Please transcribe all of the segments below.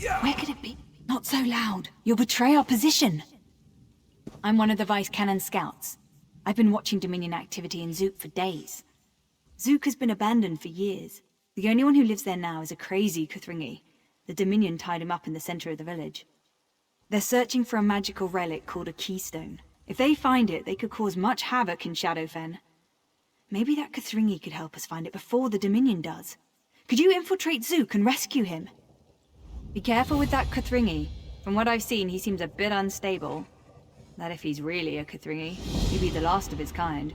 Where could it be? Not so loud. You'll betray our position. I'm one of the Vice Cannon scouts. I've been watching Dominion activity in Zuuk for days. Zuuk has been abandoned for years. The only one who lives there now is a crazy Kuthringi. The Dominion tied him up in the center of the village. They're searching for a magical relic called a keystone. If they find it, they could cause much havoc in Shadowfen. Maybe that Kuthringi could help us find it before the Dominion does. Could you infiltrate Zuuk and rescue him? Be careful with that Kuthringi. From what I've seen, he seems a bit unstable. That if he's really a Kuthringi, he'd be the last of his kind.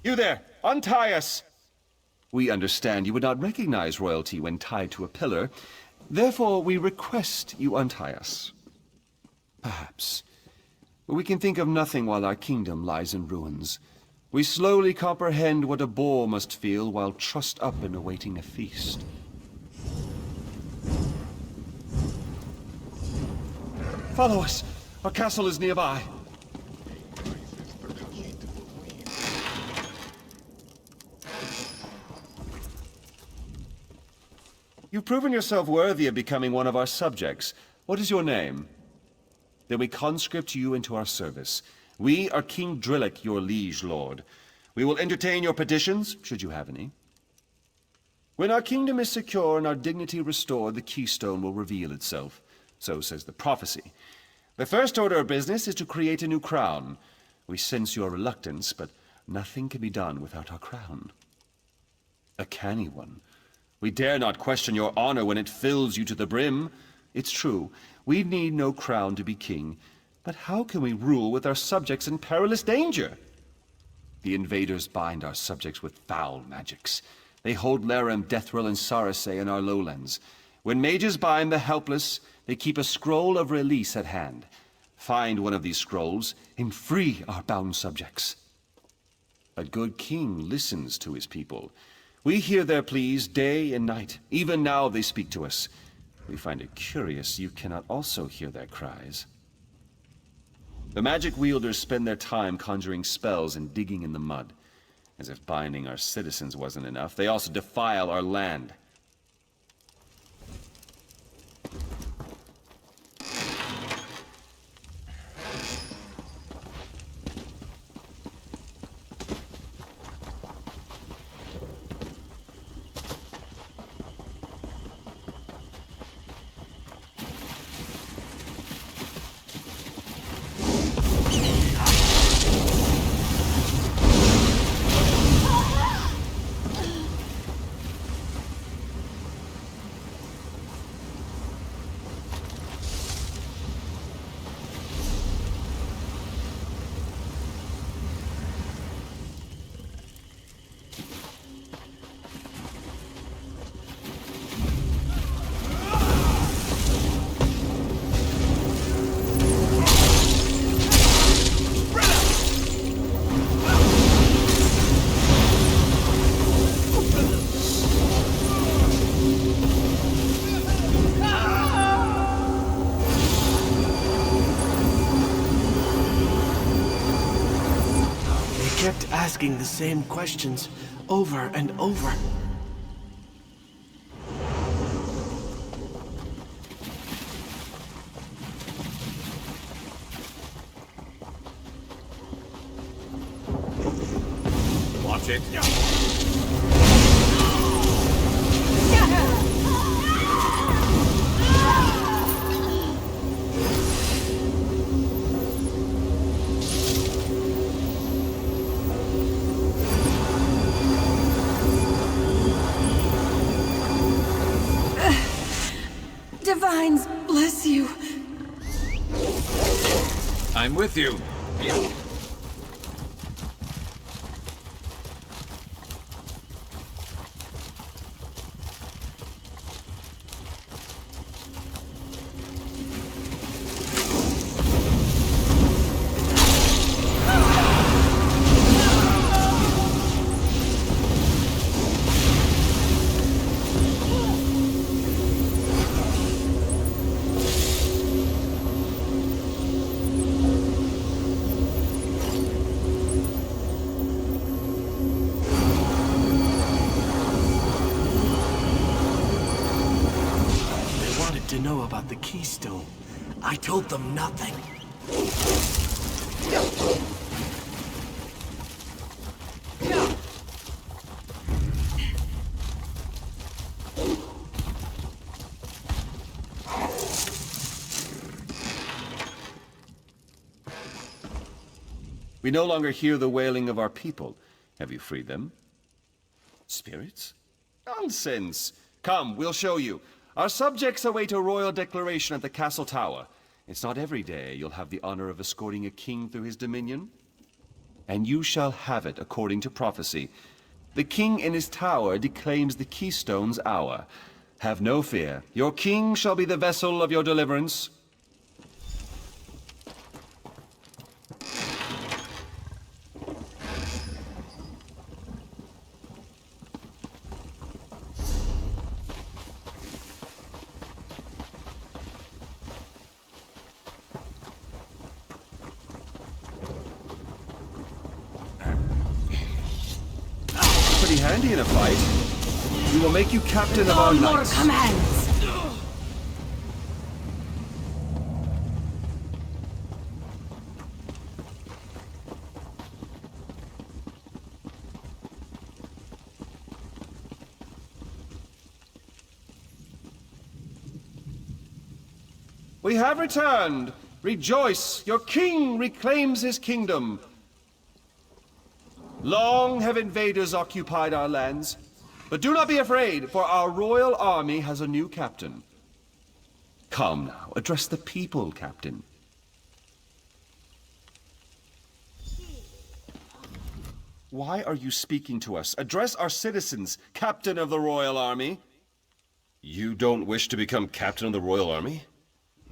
You there! Untie us! We understand you would not recognize royalty when tied to a pillar. Therefore, we request you untie us. Perhaps. But we can think of nothing while our kingdom lies in ruins. We slowly comprehend what a boar must feel while trussed up and awaiting a feast. Follow us! Our castle is nearby. You've proven yourself worthy of becoming one of our subjects. What is your name? Then we conscript you into our service. We are King Drillick, your liege lord. We will entertain your petitions, should you have any. When our kingdom is secure and our dignity restored, the keystone will reveal itself. So says the prophecy. The first order of business is to create a new crown. We sense your reluctance, but nothing can be done without our crown. A canny one. We dare not question your honor when it fills you to the brim. It's true, we need no crown to be king, but how can we rule with our subjects in perilous danger? The invaders bind our subjects with foul magics. They hold Laram, Deathril, and Sarasay in our lowlands. When mages bind the helpless, they keep a scroll of release at hand. Find one of these scrolls and free our bound subjects. A good king listens to his people. We hear their pleas day and night. Even now they speak to us. We find it curious you cannot also hear their cries. The magic wielders spend their time conjuring spells and digging in the mud. As if binding our citizens wasn't enough, they also defile our land. Asking the same questions over and over. Watch it. Divines, bless you. I'm with you. the keystone. I told them nothing. We no longer hear the wailing of our people. Have you freed them? Spirits? Nonsense! Come, we'll show you. Our subjects await a royal declaration at the castle tower. It's not every day you'll have the honor of escorting a king through his dominion. And you shall have it according to prophecy. The king in his tower declaims the keystone's hour. Have no fear. Your king shall be the vessel of your deliverance. Pretty handy in a fight. We will make you captain of our No more knights. commands! We have returned. Rejoice, your king reclaims his kingdom. Long have invaders occupied our lands, but do not be afraid, for our royal army has a new captain. Come now, address the people, Captain. Why are you speaking to us? Address our citizens, Captain of the Royal Army. You don't wish to become Captain of the Royal Army?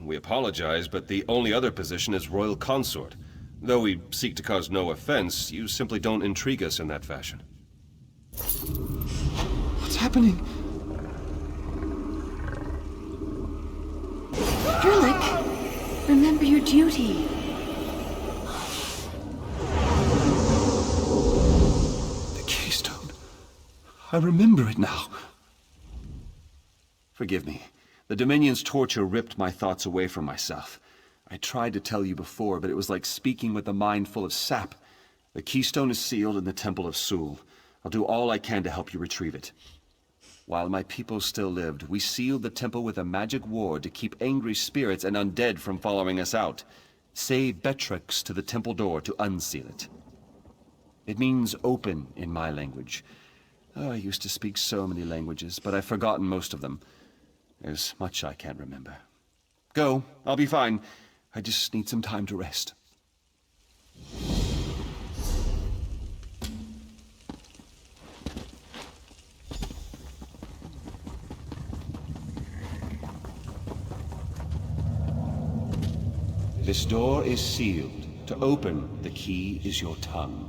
We apologize, but the only other position is Royal Consort. Though we seek to cause no offense, you simply don't intrigue us in that fashion. What's happening? Drillick, remember your duty. The keystone. I remember it now. Forgive me. The Dominion's torture ripped my thoughts away from myself. I tried to tell you before, but it was like speaking with a mind full of sap. The keystone is sealed in the Temple of Zuuk. I'll do all I can to help you retrieve it. While my people still lived, we sealed the temple with a magic ward to keep angry spirits and undead from following us out. Say Betrix to the temple door to unseal it. It means open in my language. Oh, I used to speak so many languages, but I've forgotten most of them. There's much I can't remember. Go, I'll be fine. I just need some time to rest. This door is sealed. To open, the key is your tongue.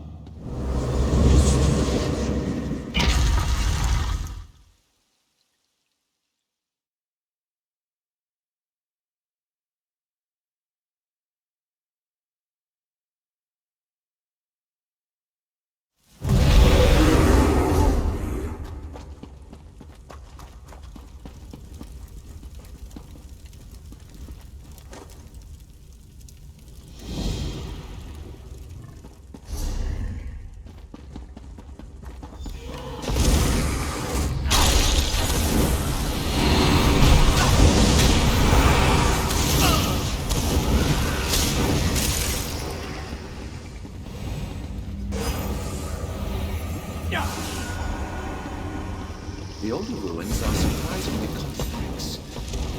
The older ruins are surprisingly complex.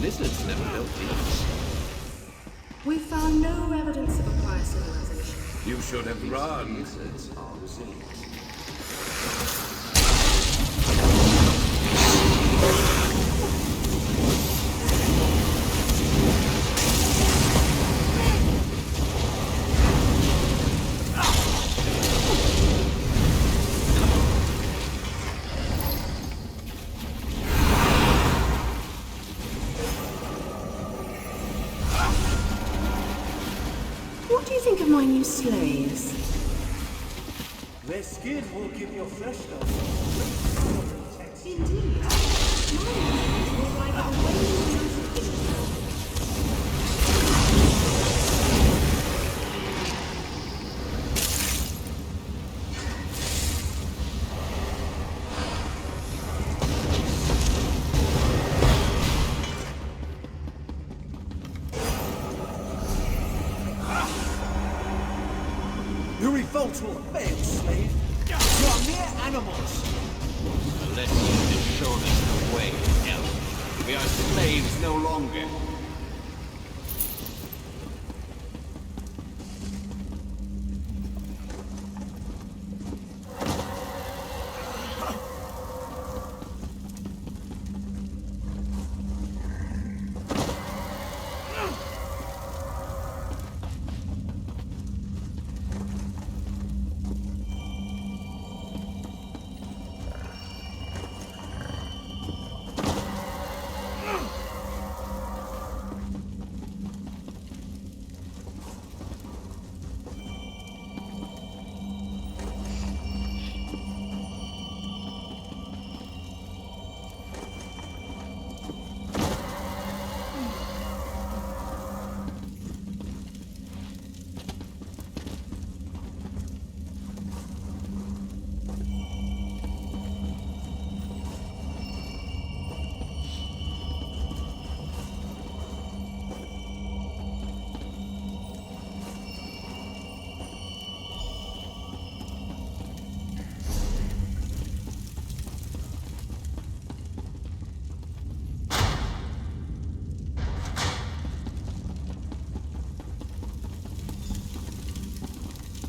Lizards never built these. We found no evidence of a prior civilization. You should have run. Lizards are resilient. What do you think of my new slaves? Their skin will give your flesh though. Indeed. My slaves will ride a wave of Your revolt will fail, slave. You are mere animals. The legend has shown us the way, elf. We are slaves no longer.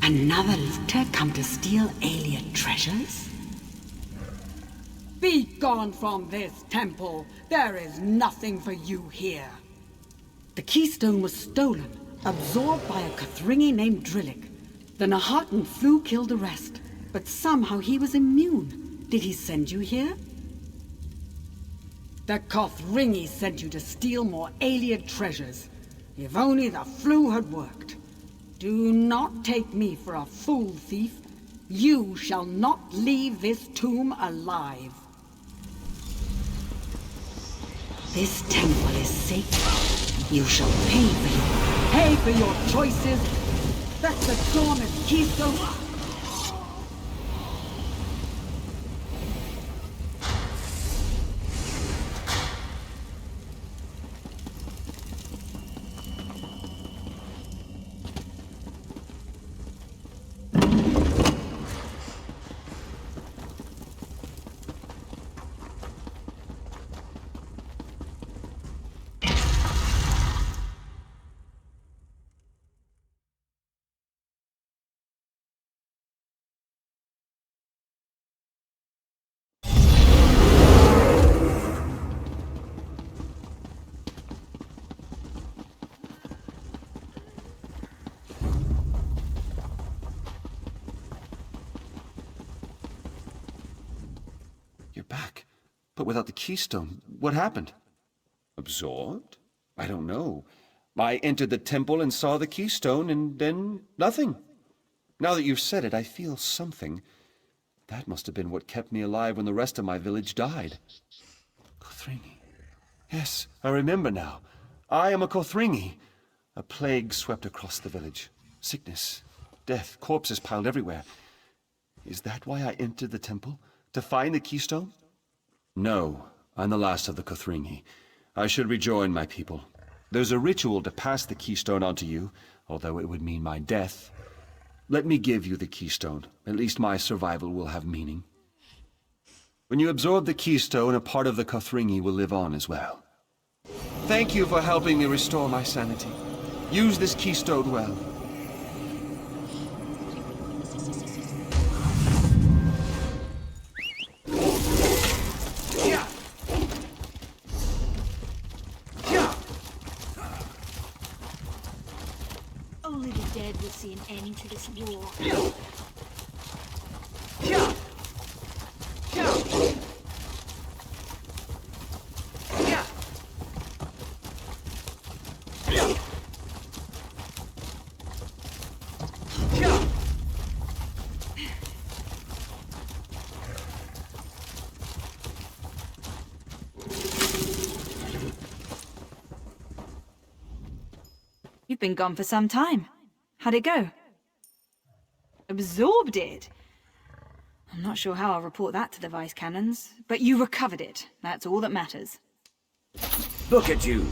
Another looter come to steal alien treasures? Be gone from this temple. There is nothing for you here. The keystone was stolen, absorbed by a Kothringi named Drillick. The Nahatan flew killed the rest, but somehow he was immune. Did he send you here? The Kothringi sent you to steal more alien treasures. If only the flu had worked. Do not take me for a fool thief. You shall not leave this tomb alive. This temple is sacred. You shall Pay for your choices. Let the dormant keystone. You're back. But without the keystone, what happened? Absorbed? I don't know. I entered the temple and saw the keystone, and then nothing. Now that you've said it, I feel something. That must have been what kept me alive when the rest of my village died. Kothringi. Yes, I remember now. I am a Kothringi. A plague swept across the village. Sickness, death, corpses piled everywhere. Is that why I entered the temple? To find the keystone? No, I'm the last of the Kothringi. I should rejoin my people. There's a ritual to pass the keystone on to you, although it would mean my death. Let me give you the keystone. At least my survival will have meaning. When you absorb the keystone, a part of the Kothringi will live on as well. Thank you for helping me restore my sanity. Use this keystone well. Only the dead will see an end to this war. You've been gone for some time. How'd it go? Absorbed it? I'm not sure how I'll report that to the vice cannons, but you recovered it. That's all that matters. Look at you,